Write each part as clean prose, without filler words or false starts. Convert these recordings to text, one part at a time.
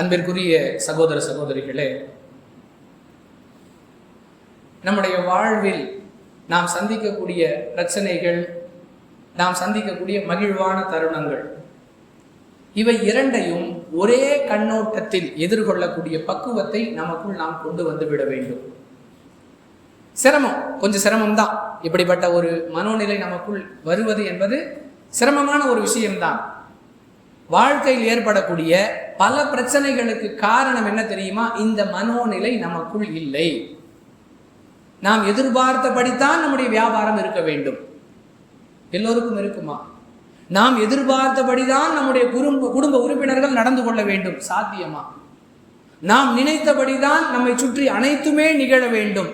அன்பிற்குரிய சகோதர சகோதரிகளே, நம்முடைய வாழ்வில் நாம் சந்திக்கக்கூடிய பிரச்சனைகள், நாம் சந்திக்கக்கூடிய மகிழ்வான தருணங்கள், இவை இரண்டையும் ஒரே கண்ணோட்டத்தில் எதிர்கொள்ளக்கூடிய பக்குவத்தை நமக்குள் நாம் கொண்டு வந்து விட வேண்டும். கொஞ்சம் சிரமம்தான். இப்படிப்பட்ட ஒரு மனோநிலை நமக்குள் வருவது என்பது சிரமமான ஒரு விஷயம்தான். வாழ்க்கையில் ஏற்படக்கூடிய பல பிரச்சனைகளுக்கு காரணம் என்ன தெரியுமா? இந்த மனோநிலை நமக்குள் இல்லை. நாம் எதிர்பார்த்தபடித்தான் நம்முடைய வியாபாரம் இருக்க வேண்டும். எல்லோருக்கும் இருக்குமா? நாம் எதிர்பார்த்தபடிதான் நம்முடைய குடும்ப உறுப்பினர்கள் நடந்து கொள்ள வேண்டும். சாத்தியமா? நாம் நினைத்தபடிதான் நம்மை சுற்றி அனைத்துமே நிகழ வேண்டும்.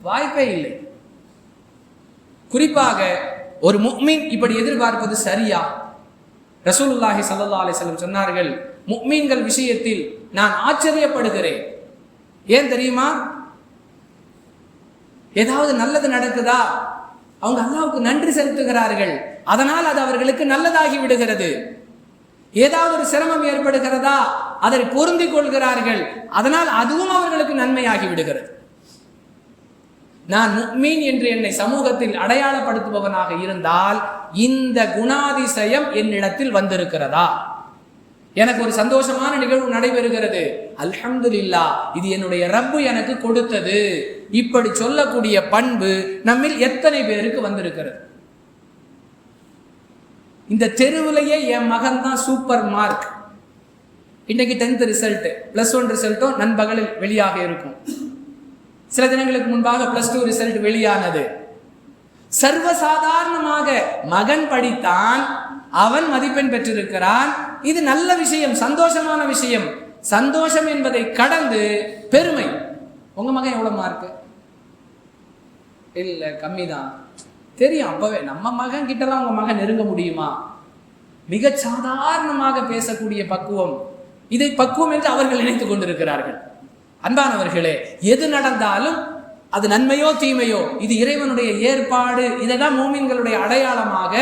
வாய்ப்பே இல்லை. குறிப்பாக ஒரு முஃமின் இப்படி எதிர்பார்ப்பது சரியா? ரசூலுல்லாஹி ஸல்லல்லாஹு அலைஹி வஸல்லம் சொன்னார்கள், முஃமின்கள் விஷயத்தில் நான் ஆச்சரியப்படுகிறேன். ஏன் தெரியுமா? ஏதாவது நல்லது நடக்குதா, அவங்க அல்லாஹ்வுக்கு நன்றி செலுத்துகிறார்கள், அதனால் அது அவர்களுக்கு நல்லதாகி விடுகிறது. ஏதாவது ஒரு சிரமம் ஏற்படுகிறதா, அதை பொருந்திக் கொள்கிறார்கள், அதனால் அதுவும் அவர்களுக்கு நன்மையாகி விடுகிறது. நான் முஃமின் என்று என்னை சமூகத்தில் அடையாளப்படுத்துபவனாக இருந்தால் இந்த குணாதிசயம் என்னிடத்தில் வந்திருக்கிறதா? எனக்கு ஒரு சந்தோஷமான நிகழ்வு நடைபெறுகிறது, அல்ஹம்துலில்லாஹ், இது என்னுடைய ரப்பு எனக்கு கொடுத்தது. இப்படி சொல்லக்கூடிய பண்பு நம்மில் எத்தனை பேருக்கு வந்திருக்கிறது? இந்த தெருவிலேயே என் மகன் தான் சூப்பர் மார்க். இன்னைக்கு 10th ரிசல்ட், +1 ரிசல்ட்டும் நண்பகலில் வெளியாக இருக்கும். சில தினங்களுக்கு முன்பாக +2 ரிசல்ட் வெளியானது. சர்வசாதாரணமாக மகன் படித்தான், அவன் மதிப்பெண் பெற்றிருக்கிறான். இது நல்ல விஷயம், சந்தோஷமான விஷயம். சந்தோஷம் என்பதை கடந்து பெருமை. உங்க மகன் எவ்வளவு மார்க்? இல்ல, கம்மிதான். தெரியும், அப்பவே நம்ம மகன் கிட்டலாம் உங்க மகன் நெருங்க முடியுமா? மிக சாதாரணமாக பேசக்கூடிய பக்குவம். இதை பக்குவம் என்று அவர்கள் நினைத்துக் கொண்டிருக்கிறார்கள். அன்பானவர்களே, எது நடந்தாலும் அது நன்மையோ தீமையோ, இது இறைவனுடைய ஏற்பாடு. இதைதான் மூமின்களுடைய அடையாளமாக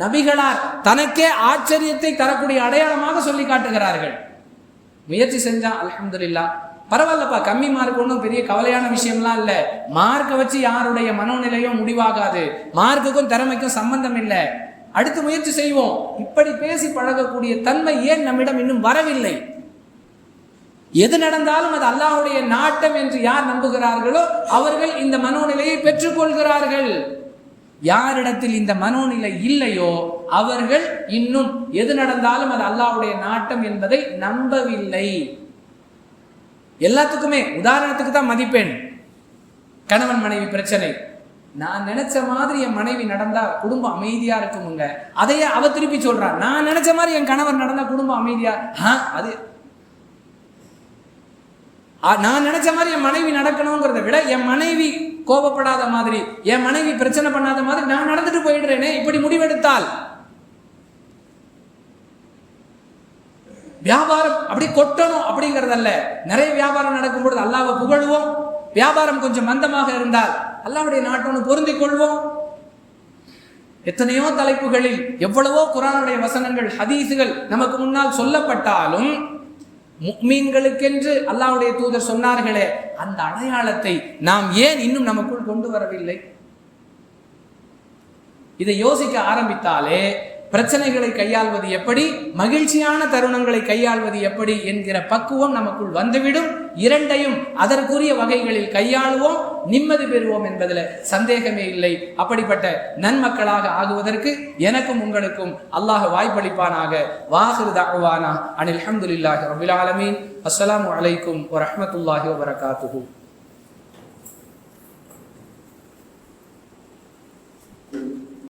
நபிகளார் தனக்கே ஆச்சரியத்தை தரக்கூடிய அடையாளமாக சொல்லி காட்டுகிறார்கள். முயற்சி செஞ்சா அல்ஹம்துலில்லாஹ், பரவாயில்லப்பா, கம்மி மார்க் ஒன்றும் பெரிய கவலையான விஷயம்லாம் இல்லை. மார்க்கை வச்சு யாருடைய மனோநிலையும் முடிவாகாது. மார்க்குக்கும் திறமைக்கும் சம்பந்தம் இல்லை. அடுத்து முயற்சி செய்வோம். இப்படி பேசி பழகக்கூடிய தன்மை ஏன் நம்மிடம் இன்னும் வரவில்லை? எது நடந்தாலும் அது அல்லாஹ்வுடைய நாட்டம் என்று யார் நம்புகிறார்களோ அவர்கள் இந்த மனோநிலையை பெற்றுக்கொள்கிறார்கள். யாரிடத்தில் இந்த மனோநிலை இல்லையோ அவர்கள் இன்னும் எது நடந்தாலும் அது அல்லாஹ்வுடைய நாட்டம் என்பதை நம்பவில்லை. எல்லாத்துக்குமே உதாரணத்துக்கு தான் மதிப்பெண். கணவன் மனைவி பிரச்சனை, நான் நினைச்ச மாதிரி என் மனைவி நடந்தா குடும்பம் அமைதியா இருக்குமுங்க. அதையே அவ திருப்பி சொல்றான், நான் நினைச்ச மாதிரி என் கணவர் நடந்தா குடும்பம் அமைதியா. அது நான் நினைச்ச மாதிரி என் மனைவி நடக்கணுங்கிறத விட என் மனைவி கோபப்படாத மாதிரி, என் மனைவி பிரச்சனை பண்ணாத மாதிரி நான் நடந்துட்டு போயிடுறேனே, இப்படி முடிவெடுத்தால் வியாபாரம் அப்படி கொட்டணும் அப்படிங்கறதல்ல. நிறைய வியாபாரம் நடக்கும்போது அல்லாஹ்வை புகழுவோம். வியாபாரம் கொஞ்சம் மந்தமாக இருந்தால் அல்லாஹ்வுடைய நாட்டோடு பொருந்திக் கொள்வோம். எத்தனையோ தலைப்புகளில் எவ்வளவோ குர்ஆனுடைய வசனங்கள், ஹதீஸுகள் நமக்கு முன்னால் சொல்லப்பட்டாலும் முஃமின்களுக்கென்று அல்லாஹ்வுடைய தூதர் சொன்னார்களே, அந்த அடையாளத்தை நாம் ஏன் இன்னும் நமக்குள் கொண்டு வரவில்லை? இதை யோசிக்க ஆரம்பித்தாலே பிரச்சனைகளை கையாள்வது எப்படி, மகிழ்ச்சியான தருணங்களை கையாள்வது எப்படி என்கிற பக்குவம் நமக்குள் வந்துவிடும். இரண்டையும் அதற்குரிய வகைகளில் கையாளுவோம், நிம்மதி பெறுவோம் என்பதில் சந்தேகமே இல்லை. அப்படிப்பட்ட நன்மக்களாக ஆகுவதற்கு எனக்கும் உங்களுக்கும் அல்லாஹ் வாய்ப்பளிப்பானாக. வாஹிரு தஅவானா அனில் ஹம்துலில்லாஹி ரப்பில் ஆலமீன். அஸ்ஸலாமு அலைக்கும் வரஹ்மத்துல்லாஹி வபரகாத்துஹு.